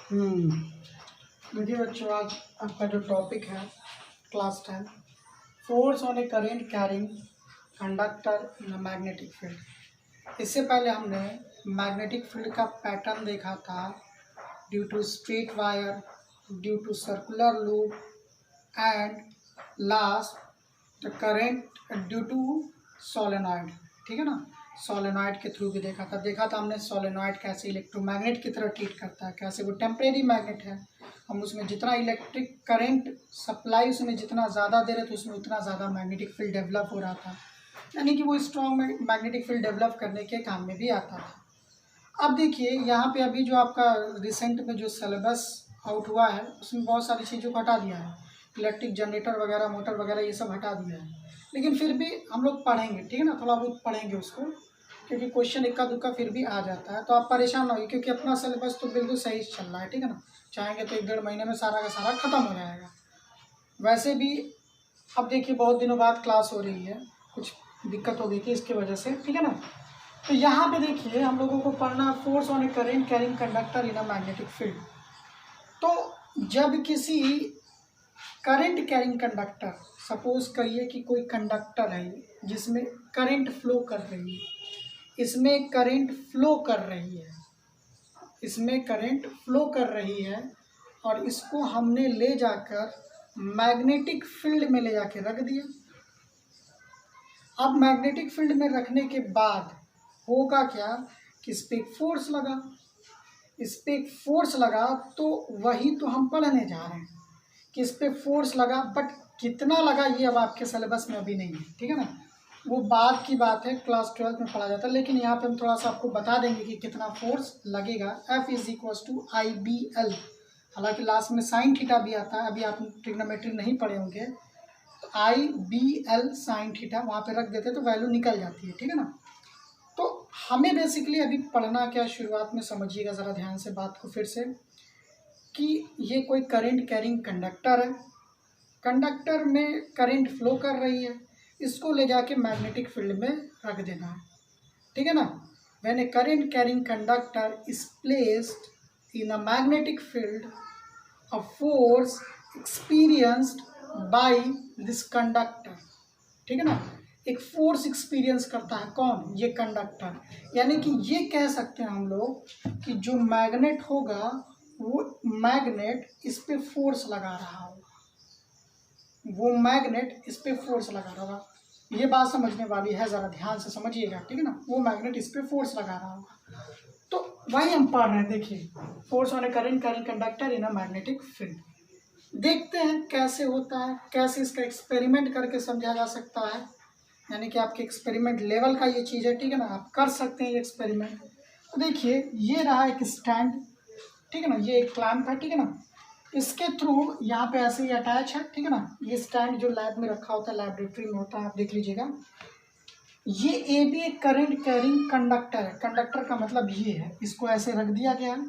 देखिए बच्चों, आज आपका जो टॉपिक है class 10, force on a current carrying conductor in a magnetic field. इससे पहले हमने मैग्नेटिक फील्ड का पैटर्न देखा था, due to straight wire, due to circular loop and last the current due to solenoid. ठीक है ना, सोलेनॉइड के थ्रू भी देखा था हमने सोलेनॉइड कैसे इलेक्ट्रोमैग्नेट की तरह ट्रीट करता है, कैसे वो टेम्परेरी मैग्नेट है। हम उसमें जितना इलेक्ट्रिक करंट सप्लाई उसमें जितना ज़्यादा दे रहे थे उसमें उतना ज़्यादा मैग्नेटिक फील्ड डेवलप हो रहा था, यानी कि वो स्ट्रॉन्ग मैग्नेटिक फील्ड डेवलप करने के काम में भी आता था। अब देखिए यहाँ पे अभी जो आपका रिसेंट में जो सिलेबस आउट हुआ है उसमें बहुत सारी चीज़ों को हटा दिया है, इलेक्ट्रिक जनरेटर वगैरह, मोटर वगैरह ये सब हटा दिया है। लेकिन फिर भी हम लोग पढ़ेंगे, ठीक है ना, थोड़ा बहुत पढ़ेंगे उसको, क्योंकि क्वेश्चन इक्का दुक्का फिर भी आ जाता है। तो आप परेशान ना होइए, क्योंकि अपना सिलेबस तो बिल्कुल सही चल रहा है, ठीक है ना। चाहेंगे तो 1-1.5 महीने में सारा का सारा ख़त्म हो जाएगा। वैसे भी अब देखिए बहुत दिनों बाद क्लास हो रही है, कुछ दिक्कत हो गई थी इसकी वजह से, ठीक है ना। तो यहाँ पे देखिए हम लोगों को पढ़ना force on a current carrying conductor in a magnetic field. तो जब किसी करंट कैरिंग कंडक्टर, सपोज करिए कि कोई कंडक्टर है जिसमें करंट फ्लो कर रही है, इसमें करंट फ्लो कर रही है, इसमें करंट फ्लो कर रही है और इसको हमने ले जाकर मैग्नेटिक फील्ड में ले जाके रख दिया। अब मैग्नेटिक फील्ड में रखने के बाद होगा क्या कि इस पर फोर्स लगा, इस पर एक फोर्स लगा, तो वही तो हम पढ़ने जा रहे हैं कि इस पर फोर्स लगा, बट कितना लगा ये अब आपके सिलेबस में अभी नहीं है, ठीक है ना। वो बाद की बात है, क्लास 12 में पढ़ा जाता है। लेकिन यहाँ पे हम थोड़ा सा आपको बता देंगे कि कितना फोर्स लगेगा। F = IBL। हालांकि लास्ट में साइन थीटा भी आता है, अभी आप ट्रिग्नोमेट्री नहीं पढ़े होंगे, तो IBL साइन थीटा वहाँ पे रख देते तो वैल्यू निकल जाती है, ठीक है ना। तो हमें बेसिकली अभी पढ़ना क्या, शुरुआत में समझिएगा ज़रा ध्यान से बात को फिर से, कि ये कोई करंट कैरिंग कंडक्टर है, कंडक्टर में करंट फ्लो कर रही है, इसको ले जाके मैग्नेटिक फील्ड में रख देना है, ठीक है ना। When A current carrying conductor is placed in a magnetic field, a force experienced by this conductor, ठीक है ना। एक फोर्स एक्सपीरियंस करता है कौन, ये कंडक्टर। यानी कि ये कह सकते हैं हम लोग कि जो मैग्नेट होगा वो मैग्नेट इस पे फोर्स लगा रहा होगा, वो मैग्नेट इस पे फोर्स लगा रहा होगा। ये बात समझने वाली है, ज़रा ध्यान से समझिएगा, ठीक है ना। वो मैग्नेट इस पे फोर्स लगा रहा होगा, तो वही हम पढ़ रहे हैं। देखिए, force on A current carrying conductor in a magnetic field. देखते हैं कैसे होता है, कैसे इसका एक्सपेरिमेंट करके समझा जा सकता है, यानी कि आपके एक्सपेरिमेंट लेवल का ये चीज़ है, ठीक है ना, आप कर सकते हैं ये एक्सपेरिमेंट। तो देखिए ये रहा एक स्टैंड, ठीक है ना, ये एक क्लैंप है, ठीक है ना, इसके थ्रू यहाँ पे ऐसे ही अटैच है, ठीक है ना। ये स्टैंड जो लैब में रखा होता है, लैबोरेटरी में होता है, आप देख लीजिएगा। ये ए भी एक करंट कैरिंग कंडक्टर है, कंडक्टर का मतलब ये है, इसको ऐसे रख दिया गया है।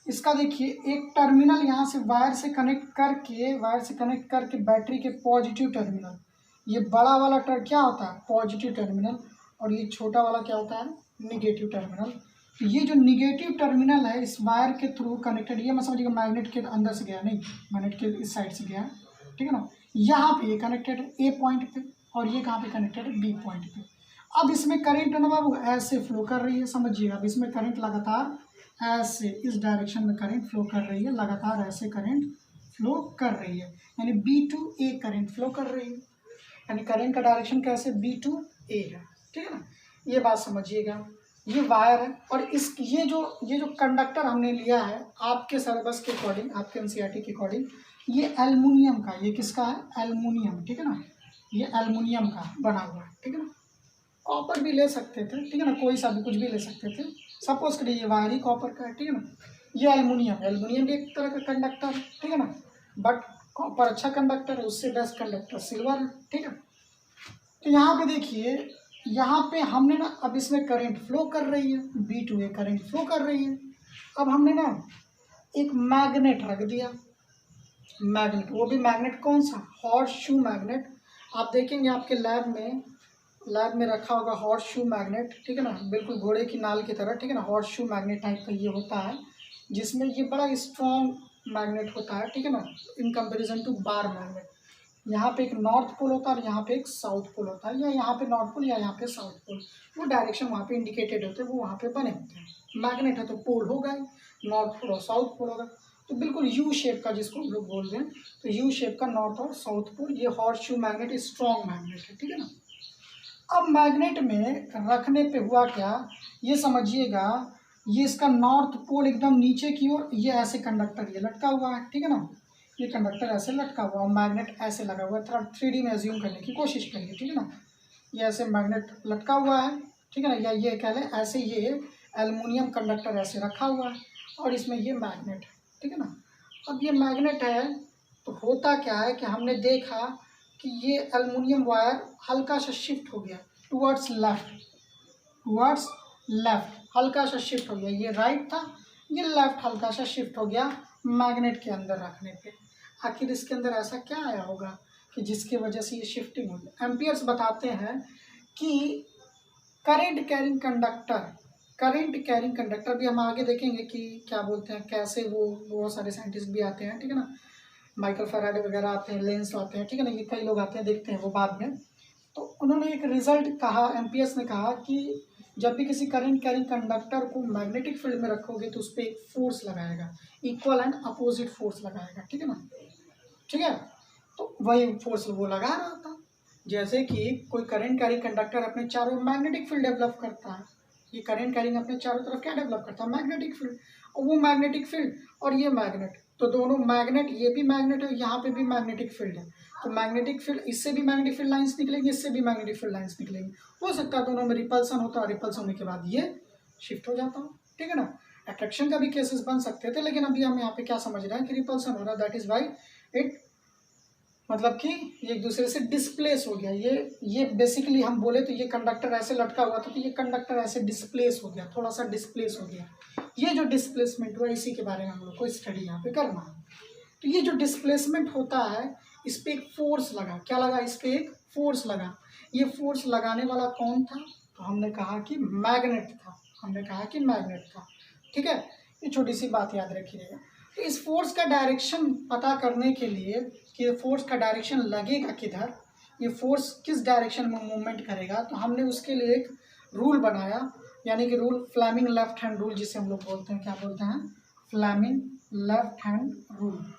इसका देखिए एक टर्मिनल यहाँ से वायर से कनेक्ट करके बैटरी के पॉजिटिव टर्मिनल, ये बड़ा वाला क्या होता है, पॉजिटिव टर्मिनल, और ये छोटा वाला क्या होता है, निगेटिव टर्मिनल। तो ये जो निगेटिव टर्मिनल है इस वायर के थ्रू कनेक्टेड, ये मैं समझिएगा मैग्नेट के अंदर से गया, नहीं मैग्नेट के इस साइड से गया, ठीक है ना। यहाँ पे ये कनेक्टेड है ए पॉइंट पे, और ये कहाँ पे कनेक्टेड है, बी पॉइंट पे। अब इसमें करंट है ना बाबू, ऐसे फ्लो कर रही है, समझिएगा। अब इसमें करंट लगातार ऐसे इस डायरेक्शन में करंट फ्लो कर रही है, लगातार ऐसे करंट फ्लो कर रही है, यानी B to A current flow कर रही है, यानी करंट का डायरेक्शन कैसे, B to A है, ठीक है ना। ये बात समझिएगा। ये वायर है, और इस ये जो कंडक्टर हमने लिया है आपके सिलेबस के अकॉर्डिंग, आपके NCERT के अकॉर्डिंग, ये एल्युमिनियम का, ये किसका है, एल्युमिनियम, ठीक है ना, ये एल्युमिनियम का बना हुआ है, ठीक है ना। कॉपर भी ले सकते थे, ठीक है ना, कोई सा भी कुछ भी ले सकते थे। सपोज करिए ये वायर ही कॉपर का है, ठीक है ना। ये एल्युमिनियम भी एक तरह का कंडक्टर है, ठीक है ना, बट कॉपर अच्छा कंडक्टर है, उससे बेस्ट कंडक्टर सिल्वर है, ठीक है। तो यहाँ पे देखिए, यहाँ पे हमने ना, अब इसमें करंट फ्लो कर रही है, B to A current flow कर रही है। अब हमने ना एक मैग्नेट रख दिया, मैग्नेट, वो भी मैग्नेट कौन सा, हॉर्स शू मैग्नेट। आप देखेंगे आपके लैब में रखा होगा हॉर्स शू मैग्नेट, ठीक है ना, बिल्कुल घोड़े की नाल की तरह, ठीक है ना, हॉर्स शू मैग्नेट टाइप का ये होता है। जिसमें ये बड़ा स्ट्रॉन्ग मैग्नेट होता है, ठीक है ना, in comparison to bar magnet. यहाँ पे एक नॉर्थ पोल होता है और यहाँ पे एक साउथ पोल होता है, या यहाँ पे नॉर्थ पोल या यहाँ पे साउथ पोल, वो डायरेक्शन वहाँ पे इंडिकेटेड होते हैं, वो वहाँ पे बने होते हैं। मैग्नेट है तो पोल होगा ही, नॉर्थ पोल और साउथ पोल होगा। तो बिल्कुल यू शेप का, जिसको हम लोग बोल रहे हैं, तो यू शेप का नॉर्थ और साउथ पोल, ये हॉर्सशू मैग्नेट स्ट्रॉन्ग मैग्नेट है, ठीक है ना। अब मैग्नेट में रखने पे हुआ क्या, ये समझिएगा, ये इसका नॉर्थ पोल एकदम नीचे की ओर, ये ऐसे कंडक्टर ये लटका हुआ है, ठीक है ना, ये कंडक्टर ऐसे लटका हुआ और मैग्नेट ऐसे लगा हुआ है। थोड़ा 3D में एज्यूम करने की कोशिश करिए, ठीक है ना। ये ऐसे मैग्नेट लटका हुआ है, ठीक है ना, या ये कह लें ऐसे, ये एल्युमिनियम कंडक्टर ऐसे रखा हुआ है और इसमें ये मैग्नेट है, ठीक है ना। अब ये मैग्नेट है तो होता क्या है कि हमने देखा कि ये एल्युमिनियम वायर हल्का सा शिफ्ट हो गया टुवर्ड्स लेफ्ट हल्का सा शिफ्ट हो गया, ये राइट था, ये लेफ्ट हल्का सा शिफ्ट हो गया मैग्नेट के अंदर रखने पे। आखिर इसके अंदर ऐसा क्या आया होगा कि जिसकी वजह से ये शिफ्टिंग होगी। एम्पियर्स बताते हैं कि करंट कैरिंग कंडक्टर भी हम आगे देखेंगे कि क्या बोलते हैं, कैसे वो बहुत सारे साइंटिस्ट भी आते हैं, ठीक है ना, माइकल फैराडे वगैरह आते हैं, लेंस आते हैं, ठीक है ना, ये कई लोग आते हैं, देखते हैं वो बाद में। तो उन्होंने एक रिजल्ट कहा, एम्पियर्स ने कहा कि जब भी किसी करंट कैरिंग कंडक्टर को मैग्नेटिक फील्ड में रखोगे तो उस पर एक फोर्स लगाएगा, इक्वल एंड अपोजिट फोर्स लगाएगा, ठीक है ना, ठीक है। तो वही फोर्स वो लगा रहा था, जैसे कि कोई करंट कैरिंग कंडक्टर अपने चारों मैग्नेटिक फील्ड डेवलप करता है, ये करंट कैरिंग अपने चारों तरफ क्या डेवलप करता है, मैग्नेटिक फील्ड, और वो मैग्नेटिक फील्ड और ये मैग्नेट, तो दोनों मैग्नेट, ये भी मैग्नेट है, यहाँ पे भी मैग्नेटिक फील्ड है, तो मैग्नेटिक फील्ड, इससे भी मैग्नेटिक फील्ड लाइंस निकलेंगी, इससे भी मैग्नेटिक फील्ड लाइंस निकलेंगी। हो सकता है दोनों में रिपल्सन होता है, रिपल्सन होने के बाद ये शिफ्ट हो जाता हो, ठीक है ना। अट्रैक्शन का भी केसेस बन सकते थे, लेकिन अभी हम यहाँ पे क्या समझ रहे हैं कि रिपल्सन हो रहा है, दैट इज वाई इट, मतलब कि ये एक दूसरे से डिस्प्लेस हो गया। ये बेसिकली हम बोले तो ये कंडक्टर ऐसे लटका हुआ था, तो ये कंडक्टर ऐसे डिस्प्लेस हो गया, थोड़ा सा डिस्प्लेस हो गया। ये जो डिस्प्लेसमेंट हुआ, इसी के बारे में हम लोग को स्टडी यहाँ पे करना है। तो ये जो डिस्प्लेसमेंट होता है, इस पर एक फोर्स लगा, क्या लगा, इस पर एक फोर्स लगा। ये फोर्स लगाने वाला कौन था, तो हमने कहा कि मैग्नेट था, ठीक है। ये छोटी सी बात याद रखिएगा। तो इस फोर्स का डायरेक्शन पता करने के लिए कि फोर्स का डायरेक्शन लगेगा किधर, ये फोर्स किस डायरेक्शन में मूवमेंट करेगा, तो हमने उसके लिए एक रूल बनाया, यानी कि rule Fleming left hand rule, जिसे हम लोग बोलते हैं, क्या बोलते हैं, फ्लेमिंग लेफ्ट हैंड रूल।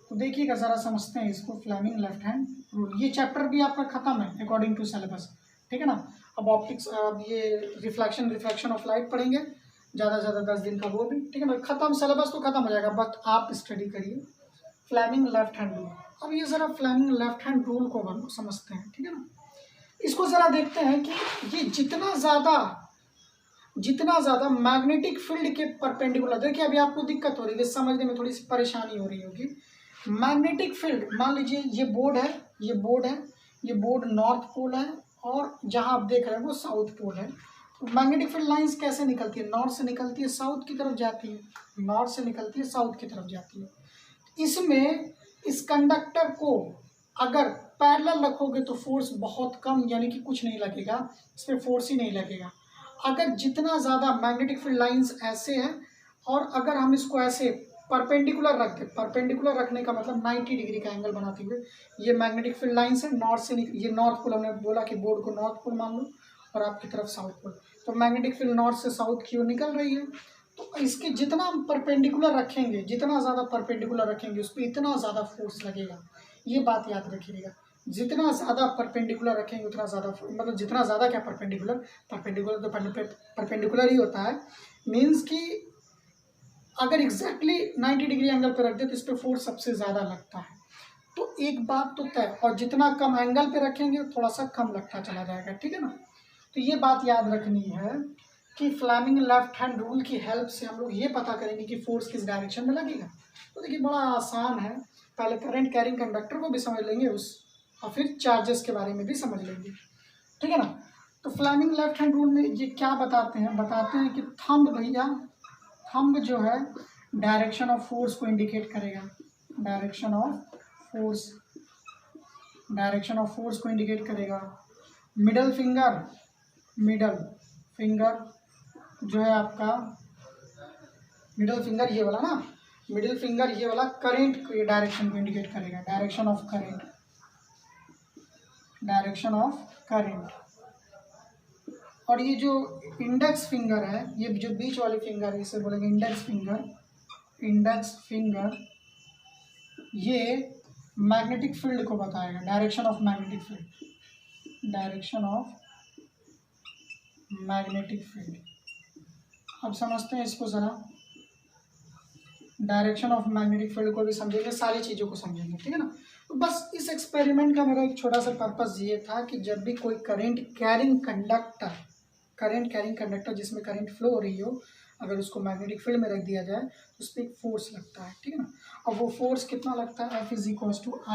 तो देखिएगा ज़रा, समझते हैं इसको, फ्लेमिंग लेफ्ट हैंड रूल। ये चैप्टर भी आपका खत्म है अकॉर्डिंग टू सिलेबस, ठीक है ना। अब ऑप्टिक्स, अब ये रिफ्लेक्शन ऑफ लाइट पढ़ेंगे ज़्यादा से ज़्यादा 10 दिन का, वो भी ठीक है ना, खत्म, सिलेबस तो खत्म हो जाएगा, बट आप स्टडी करिए फ्लेमिंग लेफ्ट हैंड रूल। अब ये ज़रा फ्लेमिंग लेफ्ट हैंड रूल को हम समझते हैं, ठीक है ना। इसको ज़रा देखते हैं कि ये जितना ज़्यादा मैग्नेटिक फील्ड के परपेंडिकुलर, देखिए अभी आपको दिक्कत हो रही है, समझने में थोड़ी सी परेशानी हो रही होगी। मैग्नेटिक फील्ड, मान लीजिए ये बोर्ड है, ये बोर्ड नॉर्थ पोल है और जहाँ आप देख रहे हैं वो साउथ पोल है। तो मैग्नेटिक फील्ड लाइंस कैसे निकलती है, नॉर्थ से निकलती है साउथ की तरफ जाती है, नॉर्थ से निकलती है साउथ की तरफ जाती है। इसमें इस कंडक्टर को अगर पैरेलल रखोगे तो फोर्स बहुत कम, यानी कि कुछ नहीं लगेगा, इस पर फोर्स ही नहीं लगेगा। अगर जितना ज़्यादा मैग्नेटिक फील्ड लाइंस ऐसे हैं और अगर हम इसको ऐसे परपेंडिकुलर रख दें, परपेंडिकुलर रखने का मतलब 90 डिग्री का एंगल बनाते हुए, ये मैग्नेटिक फील्ड लाइंस है, नॉर्थ से ये नॉर्थ पोल, हमने बोला कि बोर्ड को नॉर्थ पोल मान लो और आपकी तरफ साउथ पोल, तो मैग्नेटिक फील्ड नॉर्थ से साउथ की ओर निकल रही है। तो इसके जितना हम परपेंडिकुलर रखेंगे, जितना ज़्यादा परपेंडिकुलर रखेंगे उस पर इतना ज़्यादा फोर्स लगेगा, ये बात याद रखिएगा। जितना ज़्यादा परपेंडिकुलर रखेंगे उतना ज़्यादा, मतलब जितना ज़्यादा क्या, परपेंडिकुलर तो परपेंडिकुलर ही होता है, मीन्स कि अगर एग्जैक्टली 90 डिग्री एंगल पर रख दे तो इस पर फोर्स सबसे ज़्यादा लगता है। तो एक बात तो तय, और जितना कम एंगल पे रखेंगे थोड़ा सा कम लगता चला जाएगा, ठीक है ना। तो ये बात याद रखनी है कि फ्लेमिंग लेफ्ट हैंड रूल की हेल्प से हम लोग ये पता करेंगे कि फोर्स किस डायरेक्शन में लगेगा। तो देखिए बड़ा आसान है, पहले करंट कैरिंग कंडक्टर को भी समझ लेंगे और फिर चार्जेस के बारे में भी समझ लेंगे, ठीक है ना। तो फ्लेमिंग लेफ्ट हैंड रूल में ये क्या बताते हैं कि थंब जो है डायरेक्शन ऑफ फोर्स को इंडिकेट करेगा, डायरेक्शन ऑफ फोर्स को इंडिकेट करेगा। मिडल फिंगर जो है आपका मिडिल फिंगर ये वाला ना, मिडिल फिंगर ये वाला करंट के डायरेक्शन को इंडिकेट करेगा, direction of current, direction of current. और ये जो इंडेक्स फिंगर है, ये जो बीच वाली फिंगर है, इसे बोलेंगे इंडेक्स फिंगर, इंडेक्स फिंगर, ये मैग्नेटिक फील्ड को बताएगा, direction of magnetic field, direction of magnetic field. अब समझते हैं इसको ज़रा, डायरेक्शन ऑफ मैग्नेटिक फील्ड को भी समझेंगे, सारी चीज़ों को समझेंगे, ठीक है ना। तो बस इस एक्सपेरिमेंट का मेरा एक छोटा सा पर्पस ये था कि जब भी कोई करंट कैरिंग कंडक्टर जिसमें करंट फ्लो हो रही हो, अगर उसको मैग्नेटिक फील्ड में रख दिया जाए तो उस पर एक फोर्स लगता है, ठीक है ना। अब वो फोर्स कितना लगता है, F =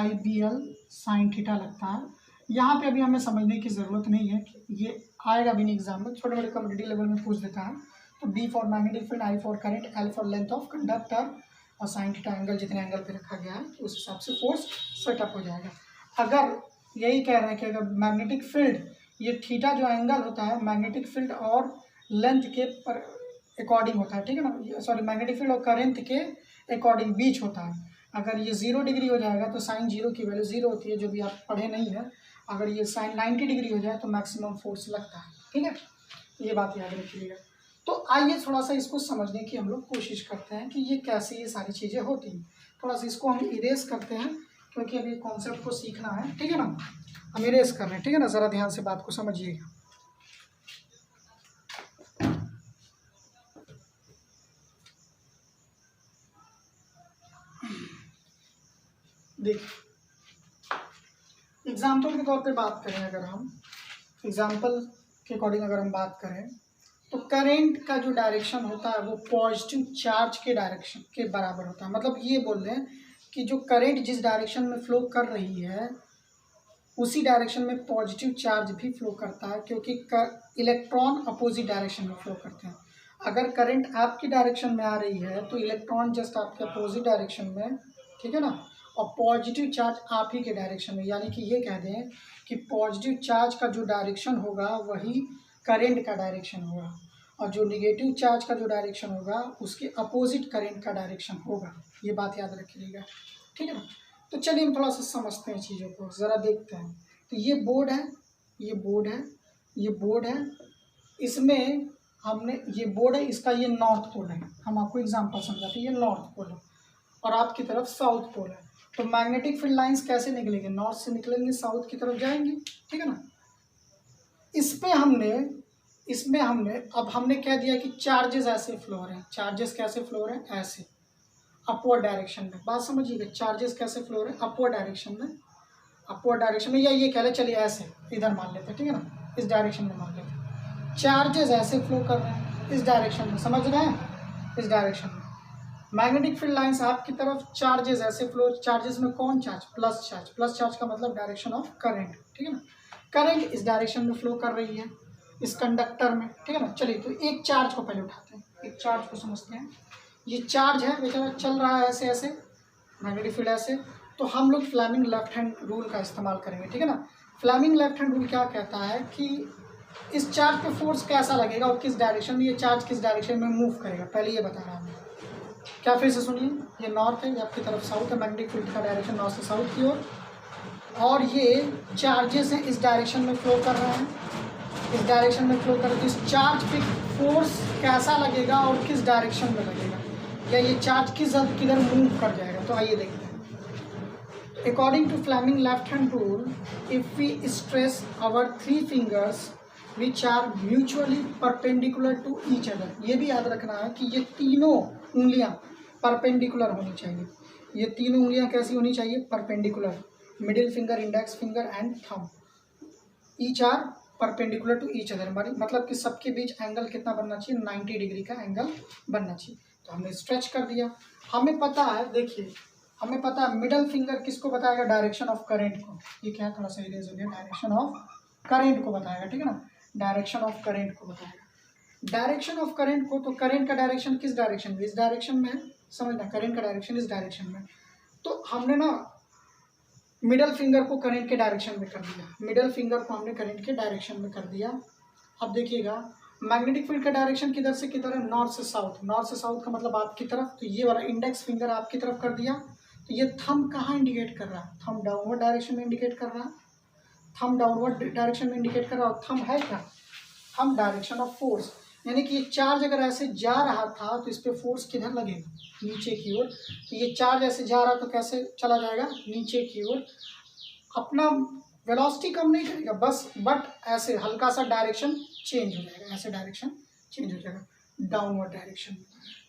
IBL sin थीटा लगता है। यहाँ पे अभी हमें समझने की ज़रूरत नहीं है, कि ये आएगा भी नहीं एग्जाम में, छोटे बड़े कम्युनिटी लेवल में पूछ देता है। तो B for magnetic field, I for current, L for length of conductor और sin थीटा एंगल जितने एंगल पे रखा गया है उस हिसाब से फोर्स सेटअप हो जाएगा। अगर यही कह रहे हैं कि अगर मैग्नेटिक फील्ड, ये थीटा जो एंगल होता है मैग्नेटिक फील्ड और लेंथ के पर अकॉर्डिंग होता है, ठीक है ना, सॉरी मैग्नेटिक फील्ड और करंट के अकॉर्डिंग बीच होता है। अगर ये 0 डिग्री हो जाएगा तो साइन 0 की वैल्यू 0 होती है, जो भी आप पढ़े नहीं है। अगर ये साइन 90 डिग्री हो जाए तो मैक्सिमम फोर्स लगता है, ठीक है, ये बात याद रखिएगा। तो आइए थोड़ा सा इसको समझने की हम लोग कोशिश करते हैं कि ये कैसे ये सारी चीज़ें होती हैं। थोड़ा सा इसको हम इरेज करते हैं, क्योंकि अभी कॉन्सेप्ट को सीखना है, ठीक है ना, हम इरेज कर रहे हैं, ठीक है ना, ज़रा ध्यान से बात को समझिएगा। देखिए एग्जाम्पल के तौर पे बात करें, अगर हम एग्जाम्पल के अकॉर्डिंग अगर हम बात करें तो करंट का जो डायरेक्शन होता है वो पॉजिटिव चार्ज के डायरेक्शन के बराबर होता है। मतलब ये बोल रहे हैं कि जो करंट जिस डायरेक्शन में फ्लो कर रही है उसी डायरेक्शन में पॉजिटिव चार्ज भी फ्लो करता है, क्योंकि इलेक्ट्रॉन अपोजिट डायरेक्शन में फ्लो करते हैं। अगर करंट आपकी डायरेक्शन में आ रही है तो इलेक्ट्रॉन जस्ट आपके अपोजिट डायरेक्शन में, ठीक है ना, और पॉजिटिव चार्ज आप ही के डायरेक्शन में, यानी कि ये कह दें कि पॉजिटिव चार्ज का जो डायरेक्शन होगा वही करंट का डायरेक्शन होगा, और जो निगेटिव चार्ज का जो डायरेक्शन होगा उसके अपोजिट करंट का डायरेक्शन होगा। ये बात याद रखिएगा, ठीक है ना। तो चलिए हम थोड़ा सा समझते हैं चीज़ों को, ज़रा देखते हैं। तो ये बोर्ड है, ये बोर्ड है, ये बोर्ड है, इसमें हमने, ये बोर्ड है, इसका ये नॉर्थ पोल है। हम आपको एग्जांपल समझाते हैं, ये नॉर्थ पोल है और आपकी तरफ साउथ पोल है। तो मैग्नेटिक फील्ड लाइंस कैसे निकलेंगे, नॉर्थ से निकलेंगे, साउथ की तरफ जाएंगे, ठीक है ना। इसमें हमने अब हमने कह दिया कि चार्जेस ऐसे फ्लो हो रहे हैं। चार्जेस कैसे फ्लो हो रहे हैं, ऐसे अपवर्ड डायरेक्शन में। बात समझिएगा, चार्जेस कैसे फ्लो हो रहे हैं, अपवर्ड डायरेक्शन में, अपवर्ड डायरेक्शन में, या ये कह ले, चलिए ऐसे इधर मान लेते हैं, ठीक है ना, इस डायरेक्शन में मान लेते हैं। चार्जेस ऐसे फ्लो कर रहे हैं इस डायरेक्शन में, समझ रहे हैं, इस डायरेक्शन में। मैग्नेटिक फील्ड लाइंस आपकी तरफ, चार्जेस ऐसे फ्लो, चार्जेस में कौन charge, plus charge, plus charge का मतलब डायरेक्शन ऑफ करंट, ठीक है ना। करंट इस डायरेक्शन में फ्लो कर रही है इस कंडक्टर में, ठीक है ना। चलिए तो एक चार्ज को पहले उठाते हैं, एक चार्ज को समझते हैं। ये चार्ज है बेचारा, चल रहा है ऐसे ऐसे, मैग्नेटिक फील्ड ऐसे। तो हम लोग फ्लेमिंग लेफ्ट हैंड रूल का इस्तेमाल करेंगे, ठीक है ना। फ्लेमिंग लेफ्ट हैंड रूल क्या कहता है कि इस चार्ज पे फोर्स कैसा लगेगा और किस डायरेक्शन में, ये चार्ज किस डायरेक्शन में मूव करेगा, पहले ये बता रहा हूँ। क्या फिर से सुनिए, ये नॉर्थ है, ये आपकी तरफ साउथ है, मैग्नेटिक फील्ड का डायरेक्शन नॉर्थ से साउथ की ओर, और ये चार्जेस हैं इस डायरेक्शन में फ्लो कर रहे हैं, इस डायरेक्शन में फ्लो कर रहे हैं। तो इस चार्ज पे फोर्स कैसा लगेगा और किस डायरेक्शन में लगेगा, या ये चार्ज किधर मूव कर जाएगा। तो आइए देखते हैं। According to Fleming left hand rule, if we stress our 3 fingers which are mutually perpendicular to each other, ये भी याद रखना है कि ये तीनों उंगलियां परपेंडिकुलर होनी चाहिए। ये तीनों उंगलियां कैसी होनी चाहिए, perpendicular, middle finger, index finger and thumb, each are perpendicular to each other. मतलब कि सबके बीच एंगल कितना बनना चाहिए, 90 डिग्री का एंगल बनना चाहिए। तो हमने स्ट्रेच कर दिया। हमें पता है, देखिए हमें पता है मिडल फिंगर किसको बताएगा, डायरेक्शन ऑफ करंट को। ये क्या, थोड़ा सा इरेज हो गया, डायरेक्शन ऑफ करंट को बताएगा, ठीक है ना, डायरेक्शन ऑफ करंट को बताएगा। डायरेक्शन ऑफ करंट को, तो करंट का डायरेक्शन किस डायरेक्शन में, इस डायरेक्शन में है, समझना, करंट का डायरेक्शन इस डायरेक्शन में। तो हमने ना मिडल फिंगर को करंट के डायरेक्शन में कर दिया, मिडल फिंगर को हमने करंट के डायरेक्शन में कर दिया। अब देखिएगा, मैग्नेटिक फील्ड का डायरेक्शन किधर से किधर है, नॉर्थ से साउथ। नॉर्थ से साउथ का मतलब आपकी तरफ, तो ये वाला इंडेक्स फिंगर आपकी तरफ कर दिया, तो ये थंब कहाँ इंडिकेट कर रहा है, थंब डाउनवर्ड डायरेक्शन में इंडिकेट कर रहा है, थंब डाउनवर्ड डायरेक्शन में इंडिकेट कर रहा है। और थंब है क्या, थंब डायरेक्शन ऑफ फोर्स, यानी कि ये चार्ज अगर ऐसे जा रहा था तो इस पर फोर्स किधर लगेगा, नीचे की ओर। तो ये चार्ज ऐसे जा रहा तो कैसे चला जाएगा, नीचे की ओर। अपना वेलोसिटी कम नहीं करेगा बस, बट ऐसे हल्का सा डायरेक्शन चेंज हो जाएगा, ऐसे डायरेक्शन चेंज हो जाएगा डाउनवर्ड डायरेक्शन।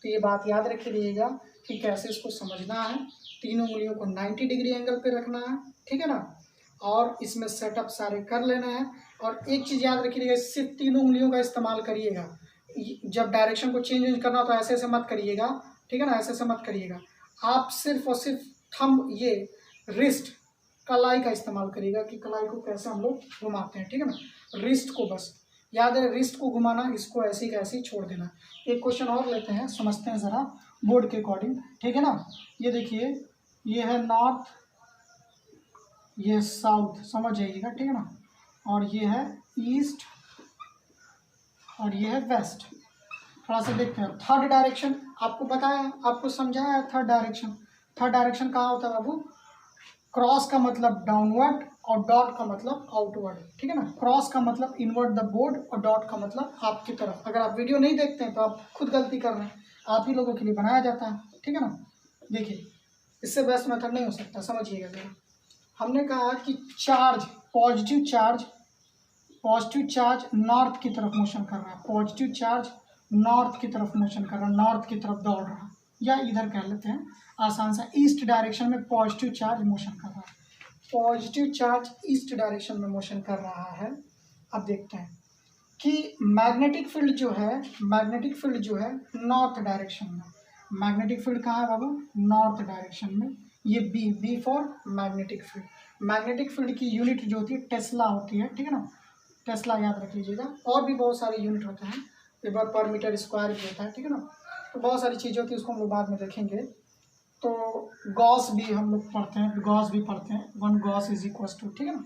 तो ये बात याद रखिएगा कि कैसे इसको समझना है। तीनों उंगलियों को 90 डिग्री एंगल पे रखना है, ठीक है ना, और इसमें सेटअप सारे कर लेना है। और एक चीज़ याद रखिएगा, सिर्फ तीनों उंगलियों का इस्तेमाल करिएगा। जब डायरेक्शन को चेंज करना तो ऐसे ऐसे मत करिएगा, ठीक है ना, ऐसे ऐसे मत करिएगा। आप सिर्फ और सिर्फ थंब, ये रिस्ट, कलाई का इस्तेमाल करिएगा कि कलाई को कैसे हम लोग घुमाते हैं, ठीक है ना, रिस्ट को बस याद है, रिस्ट को घुमाना, इसको ऐसे ही कैसे छोड़ देना। एक क्वेश्चन और लेते हैं, समझते हैं ज़रा बोर्ड के अकॉर्डिंग, ठीक है ना। ये देखिए, ये है नॉर्थ, ये साउथ, समझ जाइएगा, ठीक है ना, और ये है ईस्ट और ये है वेस्ट। थोड़ा सा देखते हैं थर्ड डायरेक्शन, आपको बताया, आपको समझाया है थर्ड डायरेक्शन। थर्ड डायरेक्शन कहाँ होता है बाबू, क्रॉस का मतलब डाउनवर्ड और डॉट का मतलब आउटवर्ड, ठीक है ना। क्रॉस का मतलब इनवर्ड द बोर्ड और डॉट का मतलब आपकी तरफ। अगर आप वीडियो नहीं देखते हैं तो आप खुद गलती कर रहे हैं, आप ही लोगों के लिए बनाया जाता है, ठीक है ना। देखिए, इससे बेस्ट मेथड नहीं हो सकता, समझिएगा जरा। हमने कहा कि चार्ज, पॉजिटिव चार्ज नॉर्थ की तरफ मोशन कर रहा है, पॉजिटिव चार्ज नॉर्थ की तरफ मोशन कर रहा है, नॉर्थ की तरफ दौड़ रहा है, या इधर कह लेते हैं आसान सा, ईस्ट डायरेक्शन में पॉजिटिव चार्ज मोशन कर रहा है, पॉजिटिव चार्ज ईस्ट डायरेक्शन में मोशन कर रहा है। अब देखते हैं कि मैग्नेटिक फील्ड जो है नॉर्थ डायरेक्शन में, मैग्नेटिक फील्ड कहाँ है बाबू, नॉर्थ डायरेक्शन में। ये B for magnetic field. Magnetic field की यूनिट जो होती है टेस्ला होती है, ठीक है ना, टेस्ला याद रख लीजिएगा। और भी बहुत सारे यूनिट होते हैं, एक बार पर मीटर स्क्वायर भी होता है, ठीक है ना। तो बहुत सारी चीज़ें होती है, उसको हम लोग बाद में देखेंगे। तो गॉस भी हम लोग पढ़ते हैं, गॉस भी पढ़ते हैं, 1 गॉस इज इक्वल टू, ठीक है ना।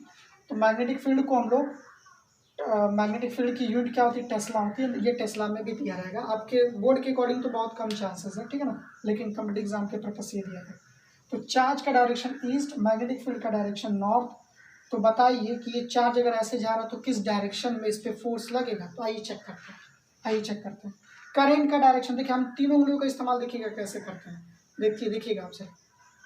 तो मैग्नेटिक फील्ड को हम लोग, मैग्नेटिक फील्ड की यूनिट क्या होती है, टेस्ला होती है। ये टेस्ला में भी दिया रहेगा, आपके बोर्ड के अकॉर्डिंग तो बहुत कम चांसेस है, ठीक है ना, लेकिन कॉम्पिटिटिव एग्जाम के पर्पज से दिया है। तो चार्ज का डायरेक्शन ईस्ट, मैग्नेटिक फील्ड का डायरेक्शन नॉर्थ। तो बताइए कि ये चार्ज अगर ऐसे जा रहा तो किस डायरेक्शन में इस पर फोर्स लगेगा। तो आइए चेक करते हैं, करेंट का डायरेक्शन। देखिए, हम तीनों उंगलियों का इस्तेमाल देखिएगा कैसे करते हैं, देखिएगा आपसे।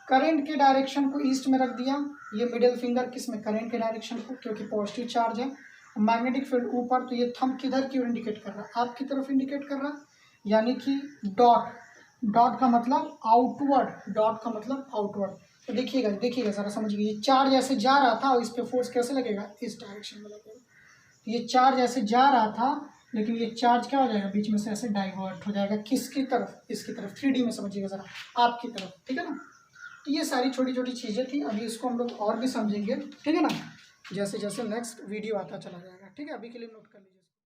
करंट के डायरेक्शन को ईस्ट में रख दिया, ये मिडिल फिंगर किस में, करंट के डायरेक्शन को, क्योंकि पॉजिटिव चार्ज है। मैग्नेटिक फील्ड ऊपर, तो ये थंब किधर की ओर इंडिकेट कर रहा है, आपकी तरफ इंडिकेट कर रहा है, यानी कि डॉट का मतलब आउटवर्ड, तो देखिएगा ज़रा समझिए, ये चार्ज ऐसे जा रहा था और इस पर फोर्स कैसे लगेगा, इस डायरेक्शन में लगेगा। ये चार्ज ऐसे जा रहा था, लेकिन ये चार्ज क्या हो जाएगा, बीच में से ऐसे डाइवर्ट हो जाएगा, किसकी तरफ, इसकी तरफ। 3D में समझिएगा ज़रा, आपकी तरफ, ठीक है ना। तो ये सारी छोटी छोटी चीज़ें थी, अभी इसको हम लोग और भी समझेंगे, ठीक है ना, जैसे जैसे नेक्स्ट वीडियो आता चला जाएगा, ठीक है। अभी के लिए नोट कर लीजिए।